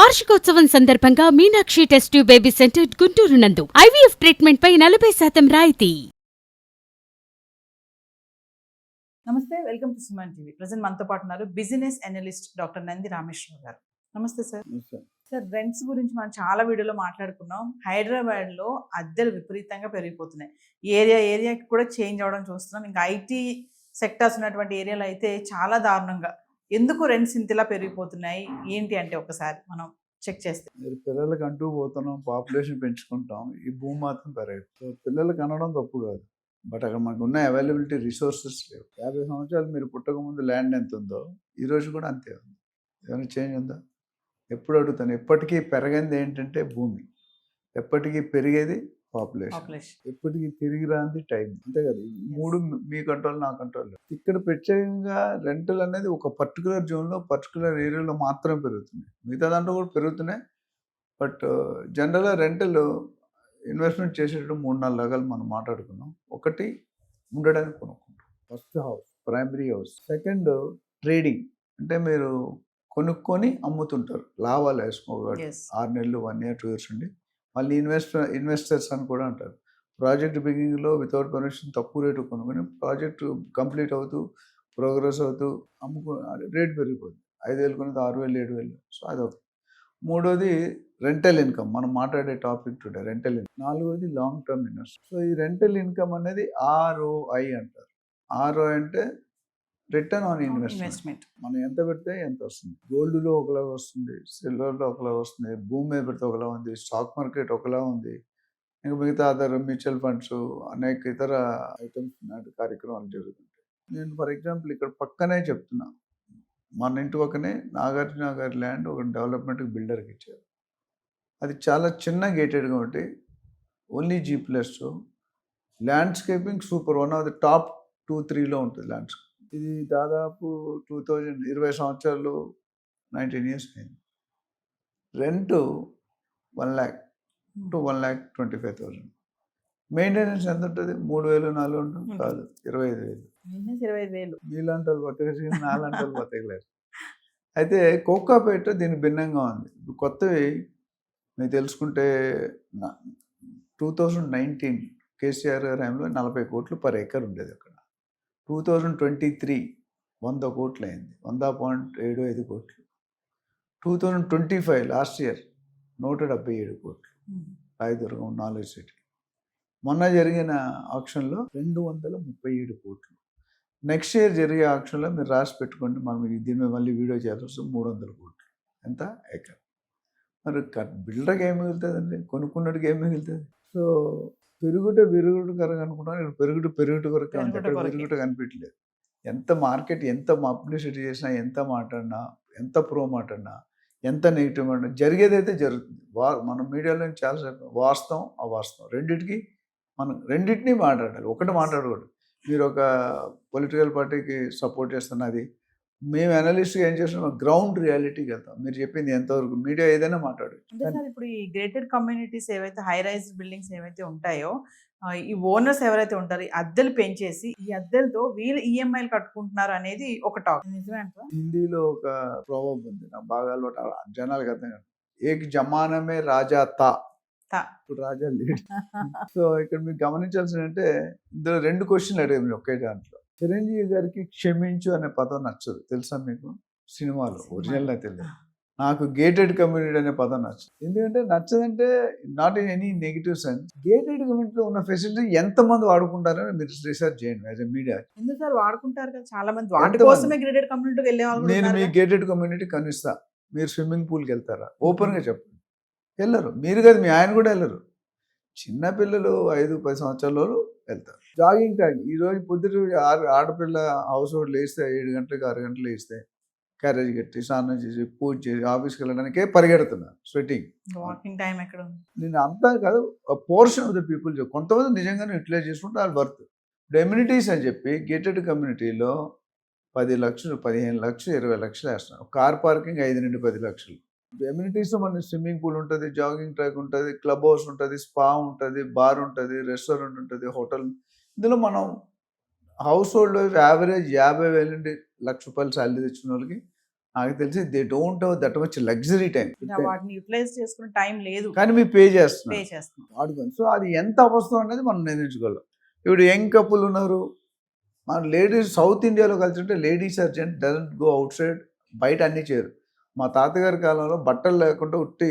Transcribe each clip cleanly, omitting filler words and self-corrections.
వార్షికోత్సవం సందర్భంగా Meenakshi test tube baby centre Guntur నందు ఐవీఎఫ్ ట్రీట్మెంట్ పై 40% రాయితీ. నమస్తే, welcome to Suman TV. Present మనతో పాటు ఉన్నారు business analyst doctor Nandi Rameshwar Rao గారు. నమస్తే సార్. సార్, రెంట్స్ గురించి మనం చాలా వీడియోలో మాట్లాడుకున్నాం. హైదరాబాద్ లో అద్దెలు విపరీతంగా పెరిగిపోతున్నాయి. ఏరియాకి కూడా చేంజ్ అవడం చూస్తున్నాం. ఇంకా ఐటీ సెక్టార్స్ ఉన్నటువంటి ఏరియాలో అయితే చాలా దారుణంగా. ఎందుకు రెంట్స్ ఇంతలా పెరిగిపోతున్నాయి ఏంటి అంటే ఒకసారి మనం చెక్ చేస్తే, మీరు పిల్లలకి అంటూ పోతున్నాం, పాపులేషన్ పెంచుకుంటాం, ఈ భూమి మాత్రం పెరగదు. సో పిల్లలకి అనడం తప్పు కాదు, బట్ అక్కడ మనకు ఉన్న అవైలబిలిటీ రిసోర్సెస్ లేవు. 50 సంవత్సరాలు మీరు పుట్టక ముందు ల్యాండ్ ఎంత ఉందో ఈ రోజు కూడా అంతే ఉంది. ఏమైనా చేంజ్ ఉందా? ఎప్పుడు అడుగుతాను, ఎప్పటికీ పెరగంది ఏంటంటే భూమి, ఎప్పటికీ పెరిగేది పాపులేషన్, ఎప్పటికీ తిరిగి రాంది టైం. అంతే కదా, మూడు మీ కంట్రోల్ నా కంట్రోల్. ఇక్కడ ప్రత్యేకంగా రెంటల్ అనేది ఒక పర్టికులర్ జోన్లో పర్టికులర్ ఏరియాలో మాత్రమే పెరుగుతున్నాయి. మిగతా దాంట్లో కూడా పెరుగుతున్నాయి. బట్ జనరల్గా రెంటల్ ఇన్వెస్ట్మెంట్ చేసేటప్పుడు 3-4 రకాలు మనం మాట్లాడుకున్నాం. ఒకటి, ఉండడానికి కొనుక్కుంటాం. First house, primary house. Second, trading, అంటే మీరు కొనుక్కొని అమ్ముతుంటారు, లాభాలు వేసుకోవాలి. 6 నెలలు, 1 year, 2 years ఉండి మళ్ళీ ఇన్వెస్టర్స్ అని కూడా అంటారు. ప్రాజెక్ట్ బిగినింగ్లో వితౌట్ పర్మిషన్ తక్కువ రేటు కొనుక్కొని ప్రాజెక్టు కంప్లీట్ అవుతూ ప్రోగ్రెస్ అవుతూ రేట్ పెరిగిపోతుంది. 5,000 కొనేది 6,000, 7,000. సో అదొకటి. మూడోది రెంటల్ ఇన్కమ్, మనం మాట్లాడే టాపిక్ టుడే రెంటల్ ఇన్కమ్. నాలుగోది లాంగ్ టర్మ్ ఇన్వెస్ట్మెంట్. సో ఈ రెంటల్ ఇన్కమ్ అనేది ROI అంటారు. ROI అంటే రిటర్న్ ఆన్ ఇన్వెస్ట్మెంట్. మనం ఎంత పెడితే ఎంత వస్తుంది. గోల్డ్లో ఒకలా వస్తుంది, సిల్వర్లో ఒకలా వస్తుంది, భూమి మీద పెడితే ఒకలా ఉంది, స్టాక్ మార్కెట్ ఒకలా ఉంది, ఇంకా మిగతా అదర్ మ్యూచువల్ ఫండ్స్, అనేక ఇతర ఐటమ్స్ నాటి కార్యక్రమాలు జరుగుతుంటాయి. నేను ఫర్ ఎగ్జాంపుల్ ఇక్కడ పక్కనే చెప్తున్నా, మన ఇంటి పక్కనే నాగార్జున గారి ల్యాండ్ ఒక డెవలప్మెంట్కి బిల్డర్కి ఇచ్చారు. అది చాలా చిన్న గేటెడ్గా ఉంటే only G+. Landscaping super, one of the top 2-3లో ఉంటుంది ల్యాండ్స్కేప్. ఇది దాదాపు 2020 సంవత్సరాలు, 19 years అయింది. Rent 1 lakh to 1,25,000. మెయింటెనెన్స్ ఎంత ఉంటుంది? 3,000-4,000 ఉంటుంది, కాదు 25,000. మీలాంటి వాళ్ళు బతకలేదు, నాలాంటి వాళ్ళు బతకలేరు. అయితే కోకాపేట దీని భిన్నంగా ఉంది. కొత్తవి మీరు తెలుసుకుంటే 2019 కేసీఆర్ గారి టైంలో 40 కోట్లు పర్ ఏకర్ ఉండేది అక్కడ. 2023 100 కోట్లు అయింది, 100.75 కోట్లు. 2025 లాస్ట్ ఇయర్ 177 కోట్లు. Rayadurgam, knowledge city. మొన్న జరిగిన ఆక్షన్లో 237 కోట్లు. నెక్స్ట్ ఇయర్ జరిగే ఆక్షన్లో మీరు రాసి పెట్టుకోండి, మనం దీని మీద మళ్ళీ వీడియో చేయాల్సి వస్తుంది, 300 కోట్లు. ఎంత? ఏకర్. మరి బిల్డర్కి ఏం మిగులుతుందండి, కొనుక్కున్నట్టుగా ఏం మిగులుతుంది? సో పెరుగుట కరకు అనుకుంటాను, ఇక్కడ పెరుగుట కొరకు పెరుగుట కనిపించలేదు. ఎంత మార్కెట్, ఎంత పబ్లిసిటీ చేసినా, ఎంత మాట్లాడినా, ఎంత ప్రో మాట్లాడినా, ఎంత నెగిటివ్ మాట్లాడినా జరిగేదైతే జరుగుతుంది. మనం మీడియాలో చాలాసేపు వాస్తవం అవాస్తవం రెండింటినీ మాట్లాడాలి, ఒకటి మాట్లాడకూడదు. మీరు ఒక పొలిటికల్ పార్టీకి సపోర్ట్ చేస్తున్నది, మేము అనలిస్ట్గా ఏం చేస్తున్నాం, గ్రౌండ్ రియాలిటీకి వెళ్తాం. మీరు చెప్పింది ఎంతవరకు మీడియా ఏదైనా మాట్లాడచ్చు. అంటే సార్, ఇప్పుడు ఈ గేటెడ్ కమ్యూనిటీస్ ఏవైతే హై రైజ్ బిల్డింగ్స్ ఏవైతే ఉంటాయో, ఈ ఓనర్స్ ఎవరైతే ఉంటారో ఈ అద్దెలు పెంచేసి ఈ అద్దెలతో వీళ్ళు ఈఎంఐలు కట్టుకుంటున్నారు అనేది ఒక టాక్. నిజమే అంటారా? హిందీలో ఒక ప్రోవర్బ్ ఉంది, నాకు బాగా అలవాటు, జనాలకు అర్థం కాదు. ఏక్ జమానమే రాజా తా, ఇప్పుడు రాజా లేడు. సో ఇక్కడ మీరు గమనించాల్సింది అంటే, ఇందులో 2 క్వశ్చన్లు అడిగారు మీరు ఒకే దాంట్లో. చిరంజీవి గారికి క్షమించు అనే పదం నచ్చదు, తెలుసా మీకు? సినిమాలో ఒరిజినల్ అయితే తెలియదు. నాకు గేటెడ్ కమ్యూనిటీ అనే పదం నచ్చదు. ఎందుకంటే నచ్చదంటే not in any negative sense. Gated కమ్యూనిటీలో ఉన్న ఫెసిలిటీ ఎంతమంది వాడుకుంటారని మీరు రీసెర్చ్ చేయండి యాజ్ ఎ మీడియా. ఎందుకు సార్ వాడుకుంటారు కదా చాలా మంది, వాటి కోసమే గేటెడ్ కమ్యూనిటీకి వెళ్ళే వాళ్ళు. నేను మీ గేటెడ్ కమ్యూనిటీ కనిపిస్తా, మీరు స్విమ్మింగ్ పూల్కి వెళ్తారా? ఓపెన్గా చెప్పండి. వెళ్ళరు. మీరు కదా, మీ ఆయన కూడా వెళ్ళరు. చిన్నపిల్లలు 5-10 సంవత్సరాల వెళ్తారు. జాగింగ్ టైం, ఈరోజు పొద్దుట ఆడపిల్ల హౌస్ హోల్డ్ లేస్తే 7 గంటలకు 6 గంటలు లేస్తే క్యారేజ్ కట్టి స్నానం చేసి పూజ చేసి ఆఫీస్కి వెళ్ళడానికే పరిగెడుతున్నారు, స్వెట్టింగ్. వాకింగ్ టైం ఎక్కడ? నేను అంతా కాదు, పోర్షన్ ఆఫ్ ద పీపుల్ కొంతమంది నిజంగానే యూటిలైజ్ చేసుకుంటే వాళ్ళు వర్త్. ఎమ్యూనిటీస్ అని చెప్పి గేటెడ్ కమ్యూనిటీలో 10 లక్షలు, 15 లక్షలు, 20 లక్షలు వేస్తున్నారు. కార్ పార్కింగ్ 5-10 లక్షలు. ఎమ్యూనిటీస్లో మన స్విమ్మింగ్ పూల్ ఉంటుంది, జాగింగ్ ట్రాక్ ఉంటుంది, క్లబ్ హౌస్ ఉంటుంది, స్పా ఉంటుంది, బార్ ఉంటుంది, రెస్టారెంట్ ఉంటుంది, హోటల్. ఇందులో మనం హౌస్ హోల్డ్ యావరేజ్ 50,000 నుండి ₹1,00,000 శాలరీ తెచ్చిన వాళ్ళకి నాకు తెలిసి they don't have that much luxury time, ఇంకా వాటిని యూటిలైజ్ చేసుకునే టైం లేదు, కానీ మీరు పే పే చేస్తున్నారు చేస్తున్నాం. వాడుకొని. సో అది ఎంత అవసరం అనేది మనం నిర్ణయించుకోవాలి. ఇప్పుడు యంగ్ కపుల్ ఉన్నారు, మన లేడీస్ సౌత్ ఇండియాలో కలిసి ఉంటే ladies urgent doesn't go out side, బయట అన్నీ చేయరు. మా తాతగారి కాలంలో బట్టలు లేకుండా ఉట్టి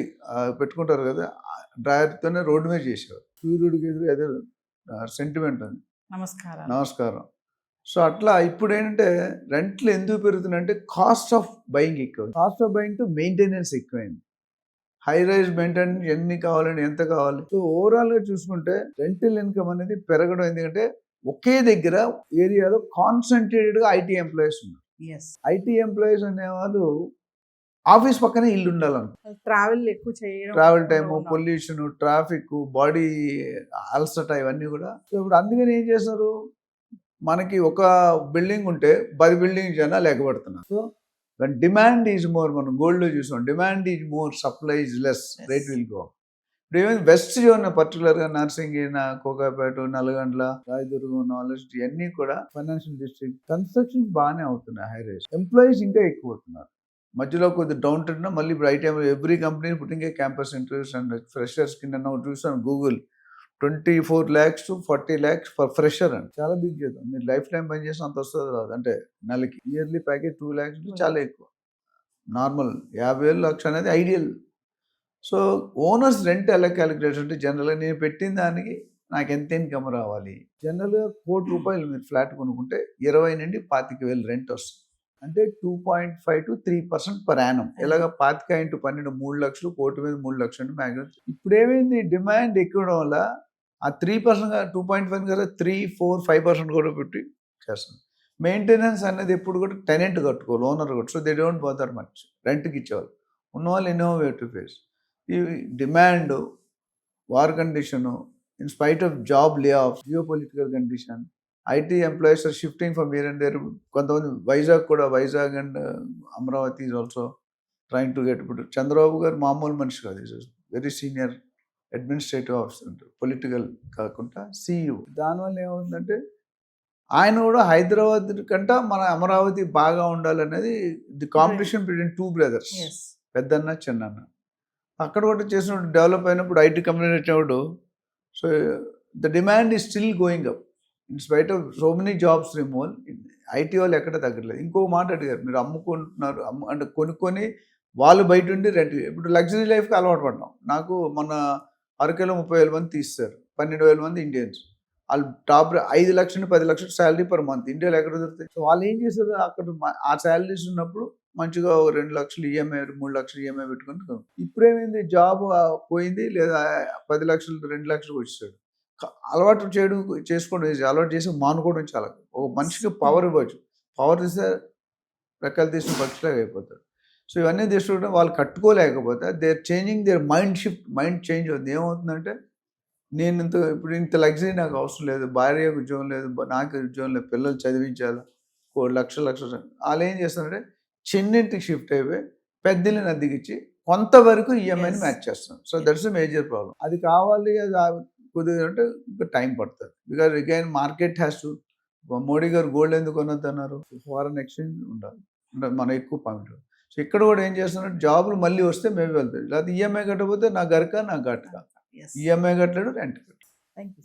పెట్టుకుంటారు కదా, డ్రాయర్తోనే రోడ్డు మీద చేసేవారు. సూర్యుడికి ఎదురు ఏదో సెంటిమెంట్ ఉంది, నమస్కారం. సో అట్లా ఇప్పుడు ఏంటంటే రెంట్లు ఎందుకు పెరుగుతున్నాయంటే కాస్ట్ ఆఫ్ బయింగ్ ఎక్కువ, cost of buying to maintenance ఎక్కువైంది. హై రైజ్ మెయింటెనెన్స్ ఎన్ని కావాలని ఎంత కావాలి. సో ఓవరాల్గా చూసుకుంటే రెంటల్ ఇన్కమ్ అనేది పెరగడం, ఎందుకంటే ఒకే దగ్గర ఏరియాలో కాన్సన్ట్రేటెడ్గా ఐటీ ఎంప్లాయీస్ ఉన్నారు. ఐటీ ఎంప్లాయీస్ అనేవాళ్ళు ఆఫీస్ పక్కనే ఇల్లు ఉండాలనుకో, ట్రావెల్ ఎక్కువ చేయడం, travel time, pollution, traffic, body అలసట, ఇవన్నీ కూడా. సో ఇప్పుడు అందుకని ఏం చేస్తారు, మనకి ఒక బిల్డింగ్ ఉంటే 10 బిల్డింగ్ జనాలు ఎగబడుతున్నారు. So when demand is more, మనం గోల్డ్లో చూసాం, demand is more, supply is less, rate will go. ఇప్పుడు ఏమైంది వెస్ట్ జోన్ పర్టికులర్గా నర్సింగిన, కోకాపేట, నల్గొండ, రాయదుర్గం, నాలెడ్జ్ ఇవన్నీ కూడా ఫైనాన్షియల్ డిస్ట్రిక్ట్ కన్స్ట్రక్షన్ బాగానే అవుతున్నాయి. హై రైజ్ ఎంప్లాయీస్ ఇంకా ఎక్కువ అవుతున్నారు. మధ్యలో కొద్ది డౌన్ ట్రెండ్, మళ్ళీ ఇప్పుడు IT every company putting a campus interviews and freshers కింద చూసాను Google 24 lakhs to 40 lakhs for fresher అని. చాలా బిగ్ చేద్దాం, మీరు లైఫ్ టైం పని చేసిన అంత వస్తుంది రాదు, అంటే నెలకి ఇయర్లీ ప్యాకేజ్ 2 lakhs చాలా ఎక్కువ. నార్మల్ 50,000 లక్ష అనేది ఐడియల్. సో ఓనర్స్ రెంట్ ఎలా క్యాలిక్యులేట్ అంటే జనరల్గా నేను పెట్టిన దానికి నాకు ఎంత ఇన్కమ్ రావాలి. జనరల్గా ₹1,00,00,000 మీరు ఫ్లాట్ కొనుక్కుంటే 20 నుండి 25,000 రెంట్ వస్తుంది, అంటే 2.5 to 3% పర్ యానం. ఇలాగ 25 into 12 3 లక్షలు, కోటి మీద 3 లక్షలు మ్యాక్సిమం. ఇప్పుడు ఏమైంది, డిమాండ్ ఎక్కువడం వల్ల ఆ 3% 2.5 కదా 3, 4, 5% కూడా పెట్టి చేస్తుంది. మెయింటెనెన్స్ అనేది ఎప్పుడు కూడా టెనెంట్ కట్టుకోవాలి, ఓనర్ కట్టు. So they don't bother much, రెంట్కి ఇచ్చేవాళ్ళు. ఉన్నవాళ్ళు ఇన్నోవేటివ్ ఫేస్. ఈ demand, war condition, in spite of job lay off, geo political condition, IT employees are shifting from here and there. కొంతమంది Vizag and Amaravati is also trying to get. ఇప్పుడు చంద్రబాబు గారు మామూలు మనిషి కాదు, is very senior administrative officer, political కాకుండా CEO. దానివల్ల ఏమవుతుందంటే ఆయన కూడా హైదరాబాద్ కంటే మన అమరావతి బాగా ఉండాలనేది ది కాంపిటీషన్ బిట్వీన్ 2 brothers, పెద్దన్న చిన్నన్న. అక్కడ కూడా చేసినప్పుడు డెవలప్ అయినప్పుడు ఐటీ కంపెనీ వచ్చినప్పుడు, so the demand is still going up in spite of so many jobs removal. IT వాళ్ళు ఎక్కడ తగ్గట్లేదు. ఇంకో మాట అడిగారు, మీరు అమ్ముకుంటున్నారు అంటే కొనుక్కొని వాళ్ళు బయట ఉండి రెంట్. ఇప్పుడు లగ్జరీ లైఫ్కి అలవాటు పడ్డాం. నాకు మన అరకేలో 30,000 మంది తీస్తారు, 12,000 మంది ఇండియన్స్. వాళ్ళు టాప్ 5 లక్షలు 10 లక్షలు శాలరీ పర్ మంత్. ఇండియాలో ఎక్కడ దొరుకుతాయి? సో వాళ్ళు ఏం చేస్తారు, అక్కడ ఆ శాలరీస్ ఉన్నప్పుడు మంచిగా 2 లక్షలు ఈఎంఐ, 3 లక్షలు ఈఎంఐ పెట్టుకుని. ఇప్పుడేమైంది, జాబ్ పోయింది, లేదా 10 లక్షలు 2 లక్షలకు వచ్చేసాడు. అలవాటు చేసుకోవడం, అలవాటు చేసి మానుకోవడం చాలా. ఒక మనిషికి పవర్ ఇవ్వచ్చు, పవర్ ఇస్తే రెక్కలు తీసిన పక్షిలాగా అయిపోతాడు. సో ఇవన్నీ తీసుకోవడం వాళ్ళు కట్టుకోలేకపోతే they are changing their mind shift, mind change అవుతుంది. ఏమవుతుందంటే నేను ఇంత లగ్జరీ నాకు అవసరం లేదు, భార్యకు ఉద్యోగం లేదు, నాకు ఉద్యోగం లేదు, పిల్లలు చదివించాలి, లక్షలు వాళ్ళు ఏం చేస్తారంటే చిన్నింటికి షిఫ్ట్ అయిపోయి పెద్దల్ని అద్దెకిచ్చి కొంతవరకు ఈఎంఐని మ్యాచ్ చేస్తాం. So that's a major problem. అది కావాలి, అది కుదిరి అంటే ఇంకా టైం పడుతుంది. Because again market has to. Modi గారు గోల్డ్ ఎందుకు కొనొద్దు అన్నారు, ఫారెన్ ఎక్స్చేంజ్ ఉండాలి, మనం ఎక్కువ పాయింట్. సో ఇక్కడ కూడా ఏం చేస్తున్నారు, జాబులు మళ్ళీ వస్తే మేము వెళ్తాయి, లేకపోతే ఈఎంఐ కట్టకపోతే నా గరక నా గట్క, ఈఎంఐ కట్టలేడు, రెంట్ కట్టలేదు. Thank you.